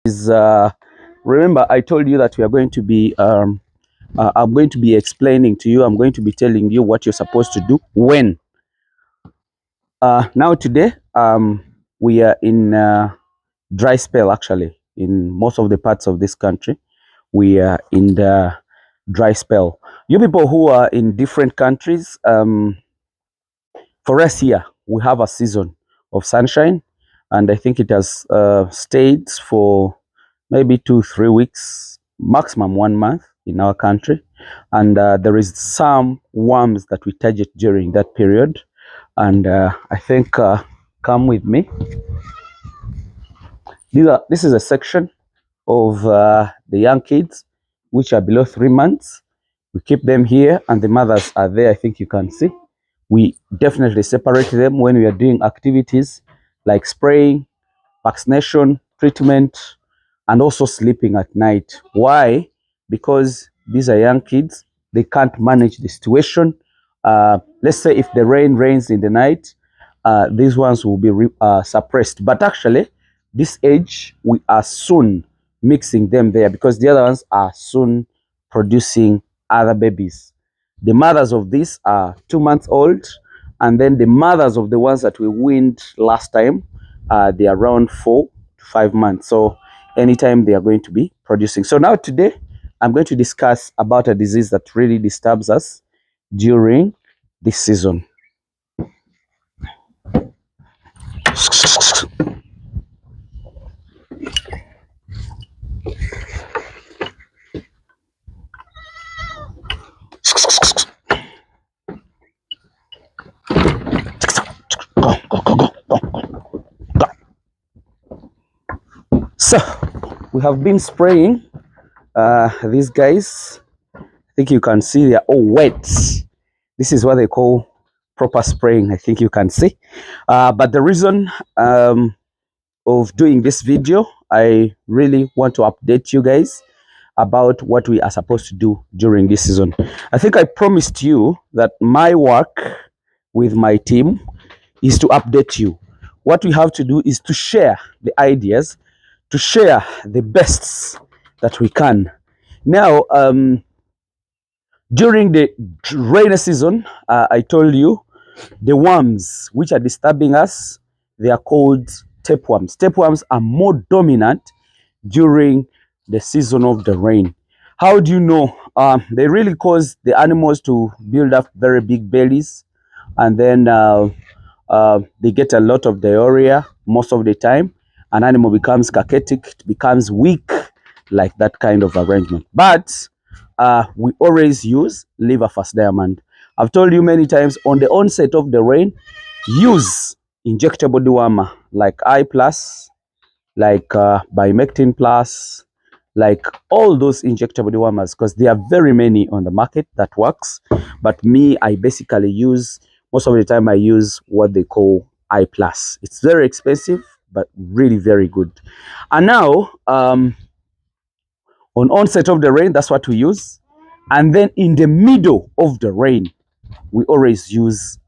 is remember I told you that we are going to be I'm going to be explaining to you. I'm going to be telling you what you're supposed to do when. Now today we are in dry spell. Actually, in most of the parts of this country we are in the dry spell. You people who are in different countries, for us here we have a season of sunshine, and I think it has stayed for maybe 2-3 weeks, maximum 1 month in our country. And there is some worms that we target during that period. And I think, come with me. This is a section of the young kids which are below 3 months. We keep them here, and the mothers are there. I think you can see. We definitely separate them when we are doing activities like spraying, vaccination, treatment, and also sleeping at night. Why? Because these are young kids. They can't manage the situation. Let's say if the rain rains in the night, these ones will be suppressed. But actually, this age, we are soon mixing them there because the other ones are soon producing other babies. The mothers of these are 2 months old, and then the mothers of the ones that we weaned last time, they are around 4 to 5 months. So anytime they are going to be producing. So now today, I'm going to discuss about a disease that really disturbs us during this season. So we have been spraying these guys. I think you can see they're all wet. This is what they call proper spraying. I think you can see. But the reason of doing this video, I really want to update you guys about what we are supposed to do during this season. I think I promised you that my work with my team is to update you. What we have to do is to share the ideas, to share the bests that we can. Now, during the rainy season, I told you the worms which are disturbing us, they are called tapeworms. Tapeworms are more dominant during the season of the rain. How do you know? They really cause the animals to build up very big bellies, and then they get a lot of diarrhea most of the time. An animal becomes cachectic, it becomes weak, like that kind of arrangement. But we always use liver fast diamond. I've told you many times, on the onset of the rain, use injectable dewormer like I plus, like Bimectin plus, like all those injectable dewormers, because there are very many on the market that works. But me, I basically use, most of the time I use what they call I plus. It's very expensive, but really very good. And now, on onset of the rain, that's what we use. And then in the middle of the rain, we always use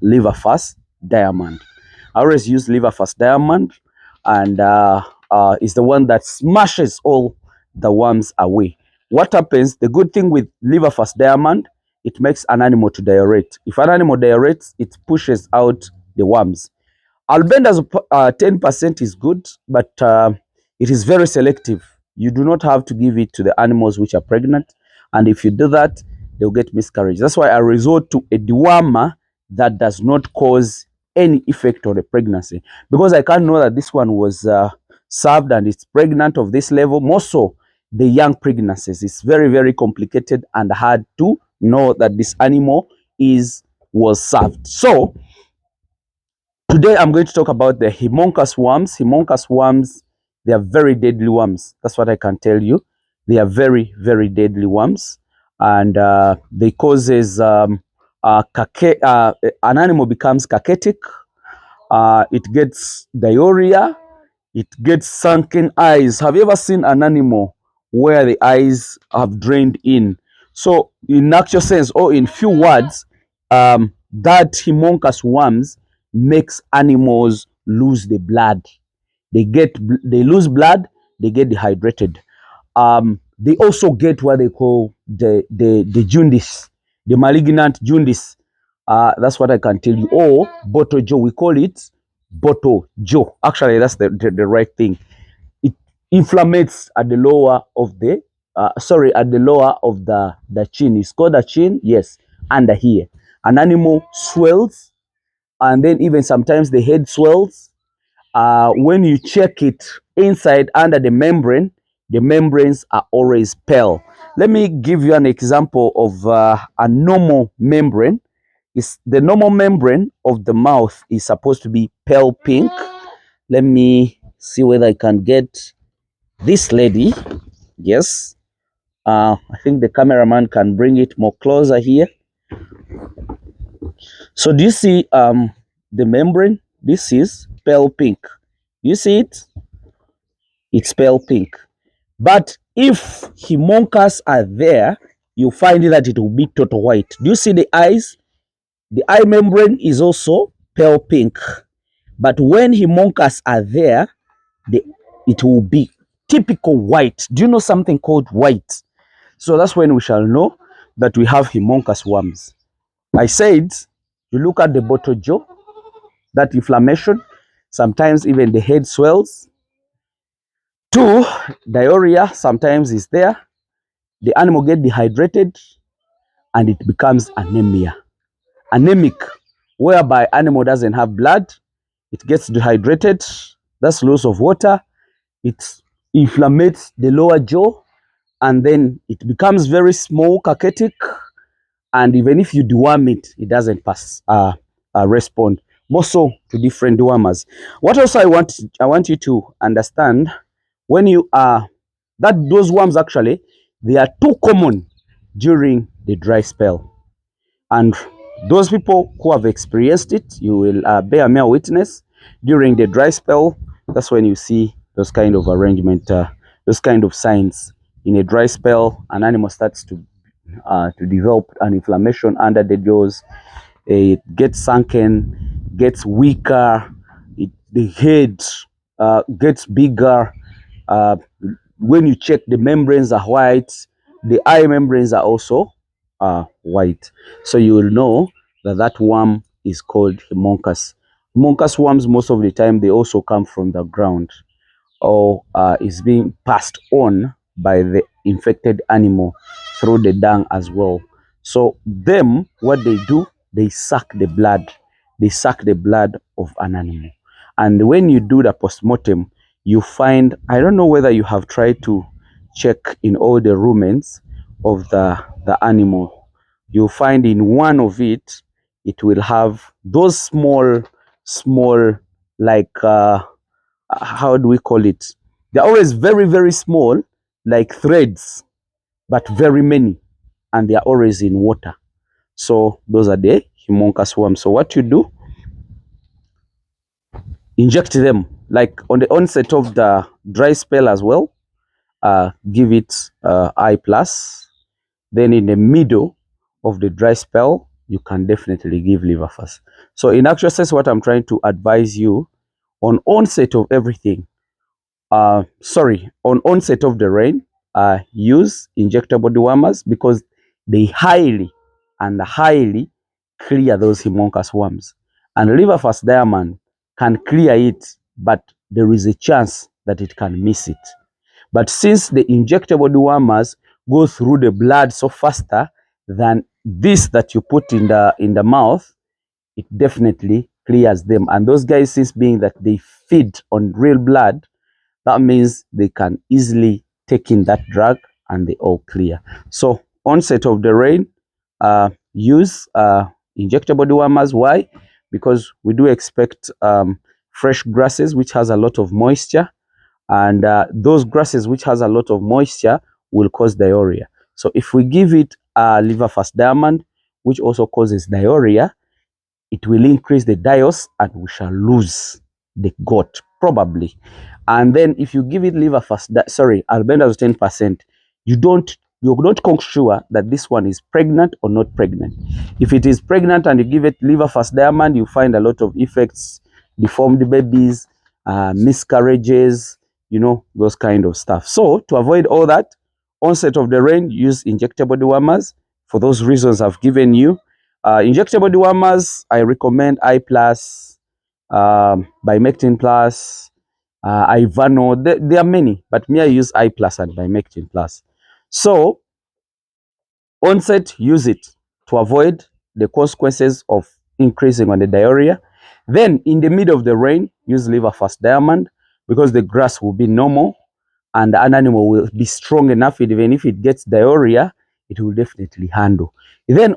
liver fast diamond. I always use liver fast diamond, and it's the one that smashes all the worms away. What happens? The good thing with liver fast diamond, it makes an animal to diurate. If an animal diuretes, it pushes out the worms. Albendazole 10% is good, but it is very selective. You do not have to give it to the animals which are pregnant, and if you do that, they'll get miscarriage. That's why I resort to a dewormer that does not cause any effect on the pregnancy, because I can't know that this one was served and it's pregnant of this level. More so, the young pregnancies. It's very, very complicated and hard to know that this animal was served. So today I'm going to talk about the haemonchus worms. Haemonchus worms, they are very deadly worms. That's what I can tell you. They are very, very deadly worms, and they causes an animal becomes cachectic. It gets diarrhea. It gets sunken eyes. Have you ever seen an animal where the eyes have drained in? So, in actual sense, or in few words, that haemonchus worms makes animals lose the blood. They lose blood, they get dehydrated. They also get what they call the jaundice, the malignant jaundice. That's what I can tell you. Or bottle jaw, we call it bottle jaw. Actually, that's the right thing. It inflammates at the lower of the at the lower of the chin. It's called the chin, yes, under here. An animal swells, and then even sometimes the head swells. When you check it inside under the membranes are always pale. Let me give you an example of a normal membrane. Is the normal membrane of the mouth is supposed to be pale pink. Let me see whether I can get this lady. Yes. I think the cameraman can bring it more closer here. So do you see the membrane? This is pale pink. You see it? It's pale pink. But if heamonchus are there, you find that it will be total white. Do you see the eyes? The eye membrane is also pale pink. But when heamonchus are there, it will be typical white. Do you know something called white? So that's when we shall know that we have heamonchus worms. I said, you look at the bottle jaw, that inflammation, sometimes even the head swells. 2, diarrhea sometimes is there. The animal get dehydrated and it becomes anemia. Anemic, whereby animal doesn't have blood, it gets dehydrated, that's loss of water, it inflammates the lower jaw, and then it becomes very small, cachetic, and even if you deworm it, it doesn't respond. More so to different dewormers. What also I want you to understand, when you are that those worms actually, they are too common during the dry spell, and those people who have experienced it, you will bear mere witness. During the dry spell, that's when you see those kind of arrangement, those kind of signs. In a dry spell, an animal starts to develop an inflammation under the jaws. It gets sunken, gets weaker, the head gets bigger. When you check, the membranes are white, the eye membranes are also white. So you will know that that worm is called heamonchus. Heamonchus worms, most of the time, they also come from the ground, or is being passed on by the infected animal through the dung as well. So them, what they do, they suck the blood. They suck the blood of an animal. And when you do the postmortem, you find, I don't know whether you have tried to check in all the rumens of the animal. You find in one of it, it will have those small, like, how do we call it? They're always very, very small, like threads, but very many, and they are always in water. So those are the heamonchus worms. So what you do, inject them, like on the onset of the dry spell as well. Give it I plus. Then in the middle of the dry spell, you can definitely give liver fast. So in actual sense, what I'm trying to advise you, on onset of everything, on onset of the rain, use injectable dewormers, because they highly clear those heamonchus worms. And liver fast diamond can clear it, but there is a chance that it can miss it. But since the injectable dewormers go through the blood so faster than this that you put in the mouth, it definitely clears them. And those guys, since being that they feed on real blood, that means they can easily take in that drug and they all clear. So onset of the rain, use injectable dewormers. Why? Because we do expect fresh grasses which has a lot of moisture, and those grasses which has a lot of moisture will cause diarrhea. So if we give it liver fast diamond, which also causes diarrhea, it will increase the dios and we shall lose the goat probably. And then if you give it liver fast, albendazole 10%, you're not sure that this one is pregnant or not pregnant. If it is pregnant and you give it liver fast diamond, you find a lot of effects: deformed babies, miscarriages, you know, those kind of stuff. So to avoid all that, onset of the rain, use injectable dewormers for those reasons I've given you. Injectable dewormers, I recommend I plus, Bimectin plus, Ivano. There are many, but me, I use I plus and Bimectin plus. So onset, use it to avoid the consequences of increasing on the diarrhea. Then in the middle of the rain, use liver fast diamond, because the grass will be normal and an animal will be strong enough, even if it gets diarrhea, it will definitely handle. Then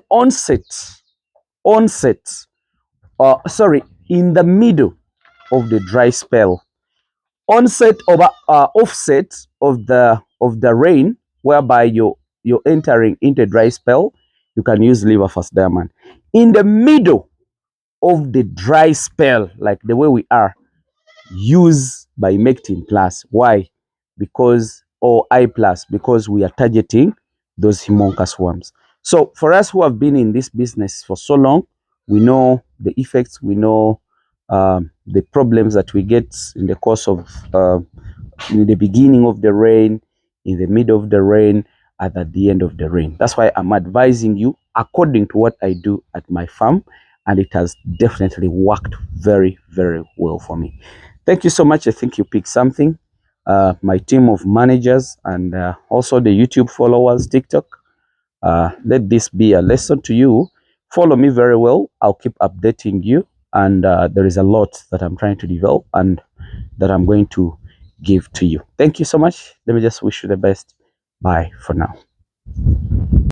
in the middle of the dry spell, offset of the rain, whereby you're entering into dry spell, you can use liver fast diamond. In the middle of the dry spell, like the way we are, use Bimectin plus. Why? Because, or I plus, because we are targeting those haemonchus worms. So for us who have been in this business for so long, we know the effects, we know the problems that we get in the course of in the beginning of the rain, in the middle of the rain, and at the end of the rain. That's why I'm advising you according to what I do at my farm, and it has definitely worked very, very well for me. Thank you so much. I think you picked something. My team of managers and also the YouTube followers, TikTok, let this be a lesson to you. Follow me very well. I'll keep updating you. And there is a lot that I'm trying to develop and that I'm going to give to you. Thank you so much. Let me just wish you the best. Bye for now.